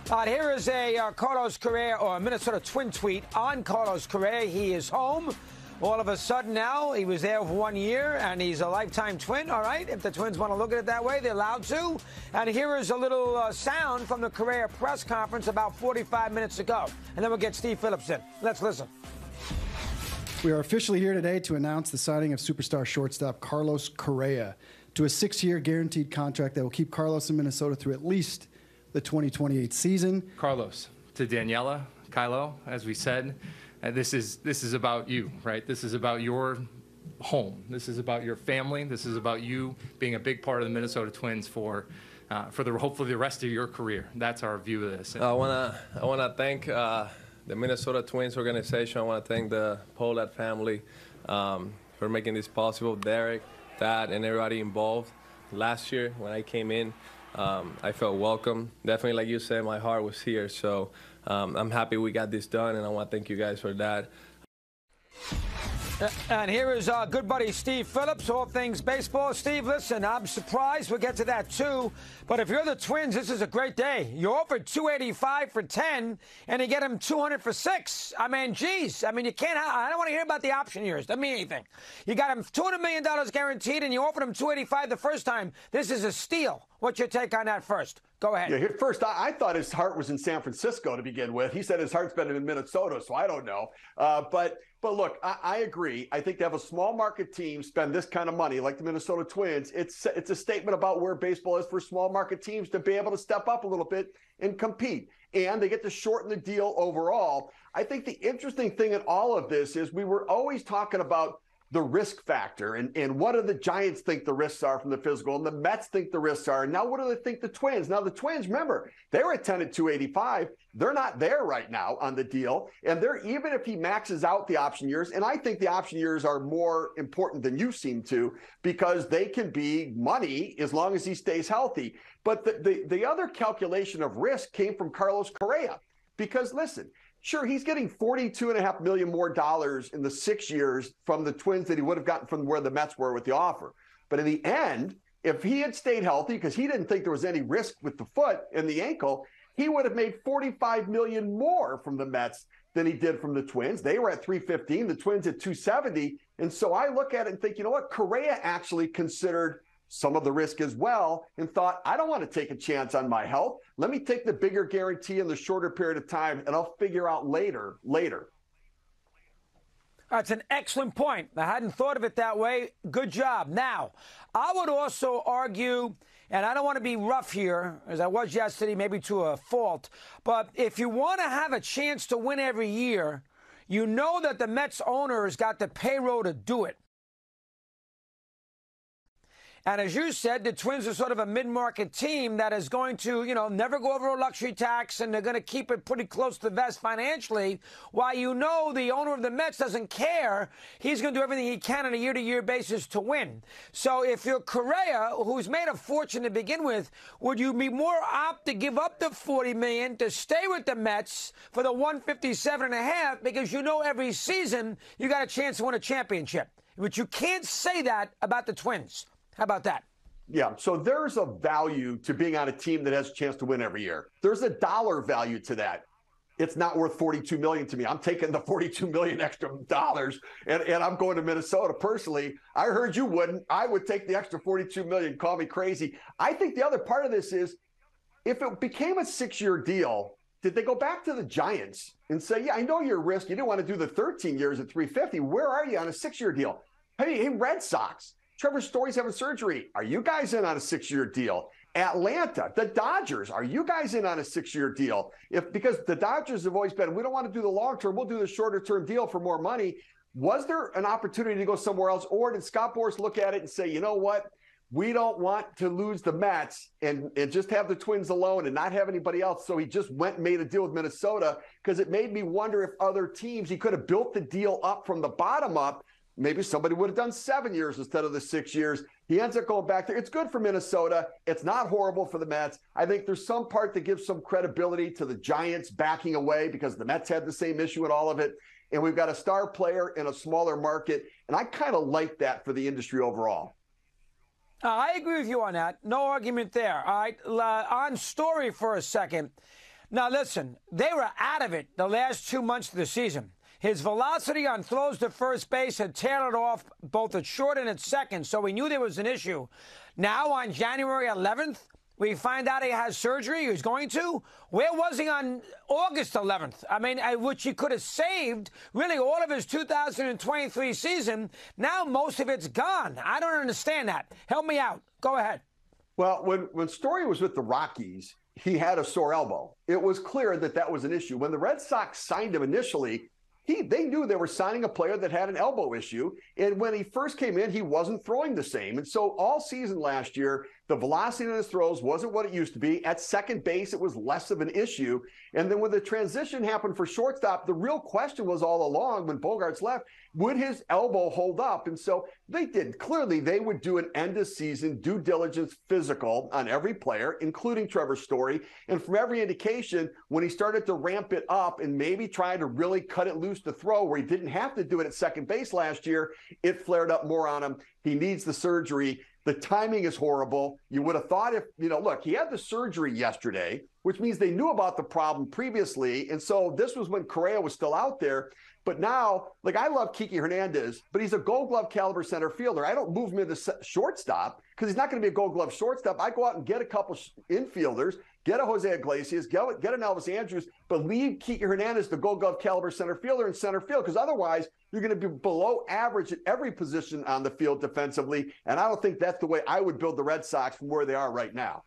Here is a Carlos Correa or a Minnesota Twin tweet on Carlos Correa. He is home. All of a sudden now, he was there for 1 year, and he's a lifetime Twin, all right? If the Twins want to look at it that way, they're allowed to. And here is a little sound from the Correa press conference about 45 minutes ago. And then we'll get Steve Phillips in. Let's listen. We are officially here today to announce the signing of superstar shortstop Carlos Correa to a 6-year guaranteed contract that will keep Carlos in Minnesota through at least the 2028 season. Carlos, to Daniela, Kylo, as we said, this is about you, right? This is about your home. This is about your family. This is about you being a big part of the Minnesota Twins for hopefully the rest of your career. That's our view of this. I wanna thank the Minnesota Twins organization. I want to thank the Pollard family for making this possible. Derek, Dad, and everybody involved. Last year when I came in, I felt welcome. Definitely, like you said, my heart was here. So I'm happy we got this done, and I want to thank you guys for that. And here is our good buddy Steve Phillips, all things baseball. Steve, listen, I'm surprised. We'll get to that, too. But if you're the Twins, this is a great day. You offered $285 for 10, and you get him $200 for 6. I mean, geez. I mean, you can't. I don't want to hear about the option years. Doesn't mean anything. You got him $200 million guaranteed, and you offered him $285 the first time. This is a steal. What's your take on that first? Go ahead. Yeah, first, I thought his heart was in San Francisco to begin with. He said his heart's been in Minnesota, so I don't know. But look, I agree. I think to have a small market team spend this kind of money like the Minnesota Twins, it's a statement about where baseball is for small market teams to be able to step up a little bit and compete. And they get to shorten the deal overall. I think the interesting thing in all of this is we were always talking about the risk factor and what do the Giants think the risks are from the physical, and the Mets think the risks are. And now what do they think the Twins? Now the Twins, remember, they were at 10 at 285. They're not there right now on the deal. And they're, even if he maxes out the option years, and I think the option years are more important than you seem to, because they can be money as long as he stays healthy. But the other calculation of risk came from Carlos Correa, because listen, sure, he's getting $42.5 million more in the 6 years from the Twins than he would have gotten from where the Mets were with the offer. But in the end, if he had stayed healthy, because he didn't think there was any risk with the foot and the ankle, he would have made $45 million more from the Mets than he did from the Twins. They were at $315, the Twins at $270. And so I look at it and think, you know what? Correa actually considered some of the risk as well and thought, I don't want to take a chance on my health. Let me take the bigger guarantee in the shorter period of time, and I'll figure out later. That's an excellent point. I hadn't thought of it that way. Good job. Now, I would also argue, and I don't want to be rough here, as I was yesterday, maybe to a fault, but if you want to have a chance to win every year, you know that the Mets owner has got the payroll to do it. And as you said, the Twins are sort of a mid-market team that is going to, never go over a luxury tax, and they're going to keep it pretty close to the vest financially, while the owner of the Mets doesn't care. He's going to do everything he can on a year-to-year basis to win. So if you're Correa, who's made a fortune to begin with, would you be more apt to give up the $40 million to stay with the Mets for the $157.5, because you know every season you got a chance to win a championship? But you can't say that about the Twins. How about that? Yeah, so there's a value to being on a team that has a chance to win every year. There's a dollar value to that. It's not worth $42 million to me. I'm taking the $42 million extra dollars, and I'm going to Minnesota personally. I heard you wouldn't. I would take the extra $42 million. Call me crazy. I think the other part of this is, if it became a 6-year deal, did they go back to the Giants and say, yeah, I know your risk. You didn't want to do the 13 years at $350. Where are you on a 6-year deal? Hey, Red Sox. Trevor Story's having surgery. Are you guys in on a 6-year deal? Atlanta, the Dodgers, are you guys in on a 6-year deal? Because the Dodgers have always been, we don't want to do the long term, we'll do the shorter term deal for more money. Was there an opportunity to go somewhere else, or did Scott Boras look at it and say, you know what, we don't want to lose the Mets and just have the Twins alone and not have anybody else? So he just went and made a deal with Minnesota, because it made me wonder if other teams, he could have built the deal up from the bottom up. Maybe somebody would have done 7 years instead of the 6 years. He ends up going back there. It's good for Minnesota. It's not horrible for the Mets. I think there's some part that gives some credibility to the Giants backing away, because the Mets had the same issue in all of it. And we've got a star player in a smaller market. And I kind of like that for the industry overall. I agree with you on that. No argument there. All right. On Story for a second. Now, listen, they were out of it the last 2 months of the season. His velocity on throws to first base had tailed off both at short and at second, so we knew there was an issue. Now, on January 11th, we find out he has surgery. He's going to. Where was he on August 11th? I mean, which he could have saved really all of his 2023 season. Now most of it's gone. I don't understand that. Help me out. Go ahead. Well, when Story was with the Rockies, he had a sore elbow. It was clear that that was an issue. When the Red Sox signed him initially, they knew they were signing a player that had an elbow issue. And when he first came in, he wasn't throwing the same. And so all season last year, the velocity in his throws wasn't what it used to be. At second base, it was less of an issue. And then when the transition happened for shortstop, the real question was all along when Bogaerts left, would his elbow hold up? And so they did. Clearly, they would do an end-of-season due diligence physical on every player, including Trevor Story. And from every indication, when he started to ramp it up and maybe try to really cut it loose to throw where he didn't have to do it at second base last year, it flared up more on him. He needs the surgery. The timing is horrible. You would have thought if, look, he had the surgery yesterday, which means they knew about the problem previously. And so this was when Correa was still out there. But now, I love Kiki Hernandez, but he's a Gold Glove caliber center fielder. I don't move him into shortstop because he's not going to be a Gold Glove shortstop. I go out and get a couple infielders, get a Jose Iglesias, get an Elvis Andrus, but leave Kiki Hernandez, the Gold Glove caliber center fielder, in center field, because otherwise you're going to be below average at every position on the field defensively. And I don't think that's the way I would build the Red Sox from where they are right now.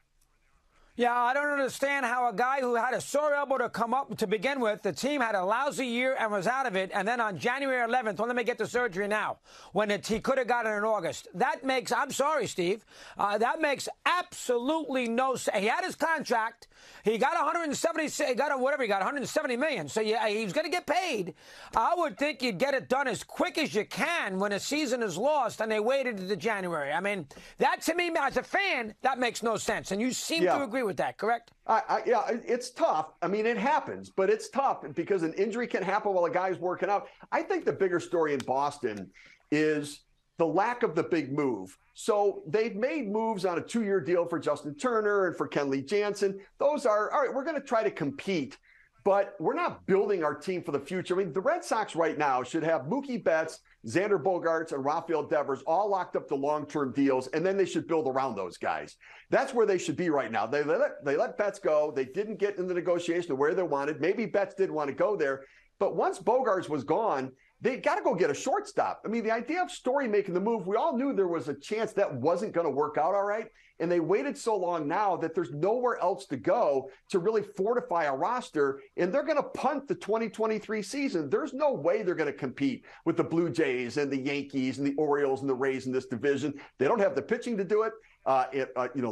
Yeah, I don't understand how a guy who had a sore elbow to come up to begin with, the team had a lousy year and was out of it, and then on January 11th, let me get the surgery now, when he could have gotten it in August. That makes, I'm sorry, Steve, that makes absolutely no sense. He had his contract. He got 170 million. So yeah, he's going to get paid. I would think you'd get it done as quick as you can when a season is lost and they waited to January. I mean, that to me, as a fan, that makes no sense. And you seem to agree with that, correct? Yeah, it's tough. I mean, it happens, but it's tough because an injury can happen while a guy's working out. I think the bigger story in Boston is the lack of the big move. So they've made moves on a 2-year deal for Justin Turner and for Kenley Jansen. Those are, all right, we're going to try to compete, but we're not building our team for the future. I mean, the Red Sox right now should have Mookie Betts, Xander Bogaerts, and Rafael Devers all locked up to long-term deals, and then they should build around those guys. That's where they should be right now. They let Betts go. They didn't get in the negotiation of where they wanted. Maybe Betts didn't want to go there. But once Bogaerts was gone, they got to go get a shortstop. I mean, the idea of Story making the move, we all knew there was a chance that wasn't going to work out all right. And they waited so long now that there's nowhere else to go to really fortify a roster. And they're going to punt the 2023 season. There's no way they're going to compete with the Blue Jays and the Yankees and the Orioles and the Rays in this division. They don't have the pitching to do it.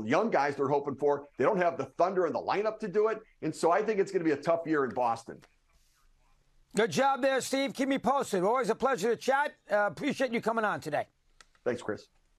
Young guys they're hoping for. They don't have the Thunder and the lineup to do it. And so I think it's going to be a tough year in Boston. Good job there, Steve. Keep me posted. Always a pleasure to chat. Appreciate you coming on today. Thanks, Chris.